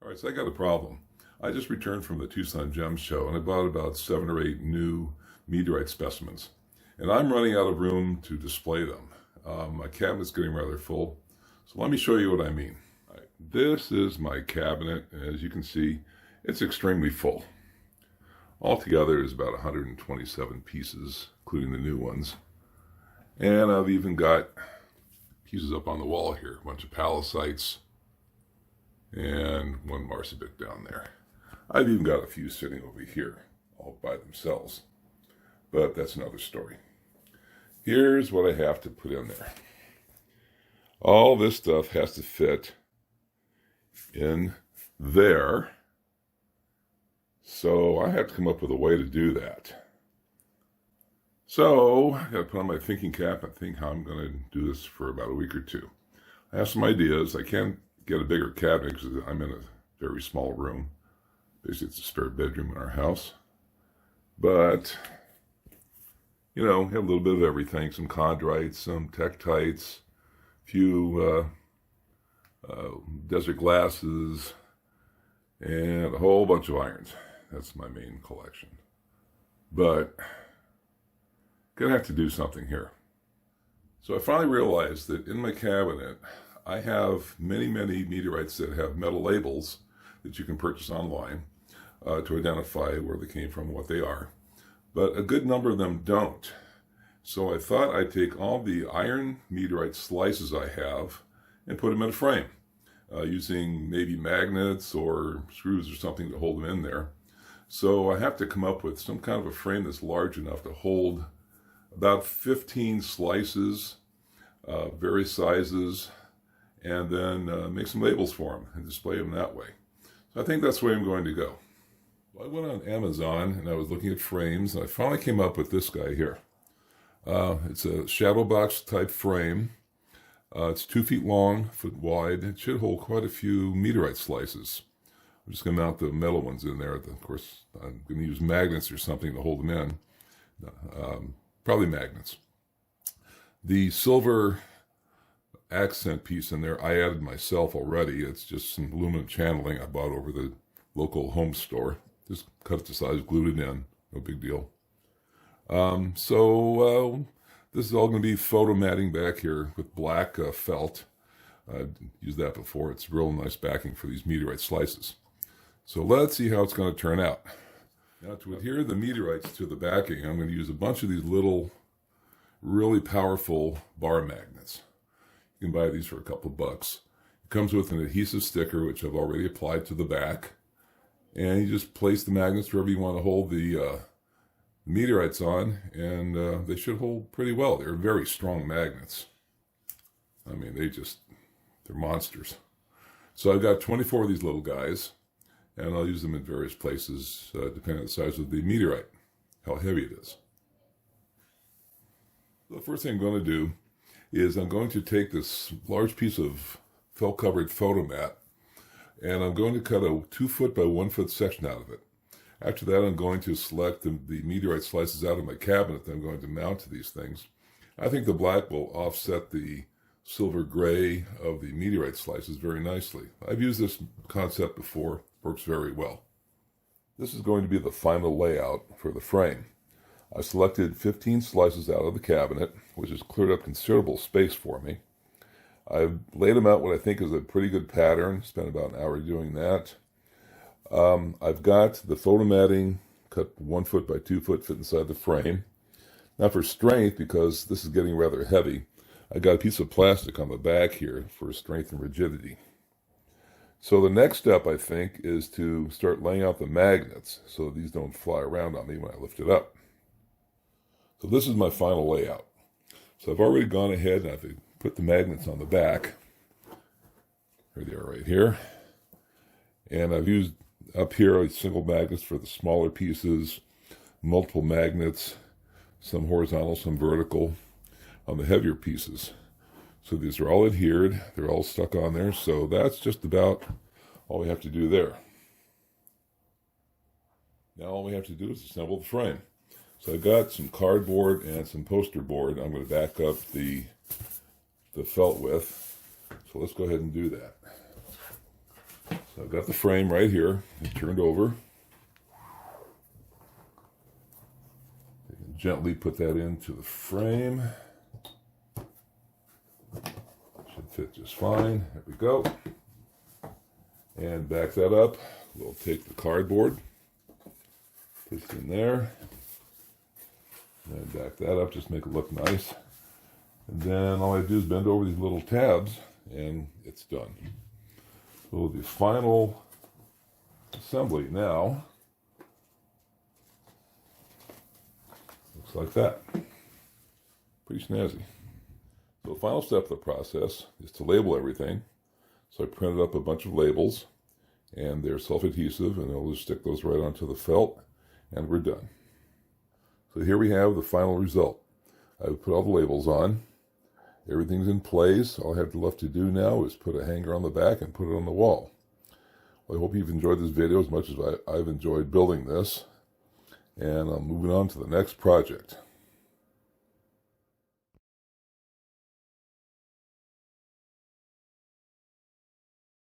All right, so I got a problem. I just returned from the Tucson Gem Show and I bought about 7 or 8 new meteorite specimens. And I'm running out of room to display them. My cabinet's getting rather full. So let me show you what I mean. All right, this is my cabinet. As you can see, it's extremely full. Altogether, there's about 127 pieces, including the new ones. And I've even got pieces up on the wall here, a bunch of pallasites, and one marsabic down there. I've even got a few sitting over here, all by themselves. But that's another story. Here's what I have to put in there. All this stuff has to fit in there. So I have to come up with a way to do that. So I got to put on my thinking cap and think how I'm going to do this for about a week or two. I have some ideas. I can't get a bigger cabinet because I'm in a very small room. Basically, it's a spare bedroom in our house. But, you know, have a little bit of everything. Some chondrites, some tektites, a few desert glasses, and a whole bunch of irons. That's my main collection. But gonna have to do something here. So I finally realized that in my cabinet, I have many meteorites that have metal labels that you can purchase online to identify where they came from, what they are. But a good number of them don't. So I thought I'd take all the iron meteorite slices I have and put them in a frame using maybe magnets or screws or something to hold them in there. So I have to come up with some kind of a frame that's large enough to hold about 15 slices, various sizes, and then make some labels for them and display them that way. So I think that's the way I'm going to go. Well, I went on Amazon and I was looking at frames and I finally came up with this guy here. It's a shadow box type frame. It's 2 feet long, 1 foot wide. It should hold quite a few meteorite slices. I'm just going to mount the metal ones in there. Of course, I'm going to use magnets or something to hold them in. Probably magnets. The silver accent piece in there, I added myself already. It's just some aluminum channeling I bought over the local home store. Just cut it to size, glued it in. No big deal. This is all going to be photo matting back here with black felt. I've used that before. It's real nice backing for these meteorite slices. So let's see how it's going to turn out. Now to adhere the meteorites to the backing, I'm going to use a bunch of these little, really powerful bar magnets. You can buy these for a couple of bucks. It comes with an adhesive sticker, which I've already applied to the back. And you just place the magnets wherever you want to hold the meteorites on, and they should hold pretty well. They're very strong magnets. I mean, they're monsters. So I've got 24 of these little guys, and I'll use them in various places, depending on the size of the meteorite, how heavy it is. The first thing I'm going to do is I'm going to take this large piece of felt-covered photo mat, and I'm going to cut a 2 foot by 1 foot section out of it. After that, I'm going to select the meteorite slices out of my cabinet that I'm going to mount to these things. I think the black will offset the silver gray of the meteorite slices very nicely. I've used this concept before. Works very well. This is going to be the final layout for the frame. I selected 15 slices out of the cabinet, which has cleared up considerable space for me. I've laid them out what I think is a pretty good pattern. Spent about an hour doing that. I've got the photo matting cut 1 foot by 2 foot, fit inside the frame. Now for strength, because this is getting rather heavy, I got a piece of plastic on the back here for strength and rigidity. So the next step, I think, is to start laying out the magnets so these don't fly around on me when I lift it up. So this is my final layout. So I've already gone ahead and I've put the magnets on the back. Here they are right here. And I've used up here single magnets for the smaller pieces, multiple magnets, some horizontal, some vertical, on the heavier pieces. So these are all adhered, they're all stuck on there, so that's just about all we have to do there. Now all we have to do is assemble the frame. So I've got some cardboard and some poster board I'm going to back up the felt with. So let's go ahead and do that. So I've got the frame right here. It's turned over. You can gently put that into the frame. Should fit just fine. There we go. And back that up. We'll take the cardboard, push it in there, and back that up, just make it look nice. And then all I do is bend over these little tabs, and it's done. So the final assembly now looks like that. Pretty snazzy. So the final step of the process is to label everything. So I printed up a bunch of labels, and they're self-adhesive, and I'll just stick those right onto the felt, and we're done. So here we have the final result. I've put all the labels on. Everything's in place. All I have left to do now is put a hanger on the back and put it on the wall. Well, I hope you've enjoyed this video as much as I've enjoyed building this, and I'm moving on to the next project.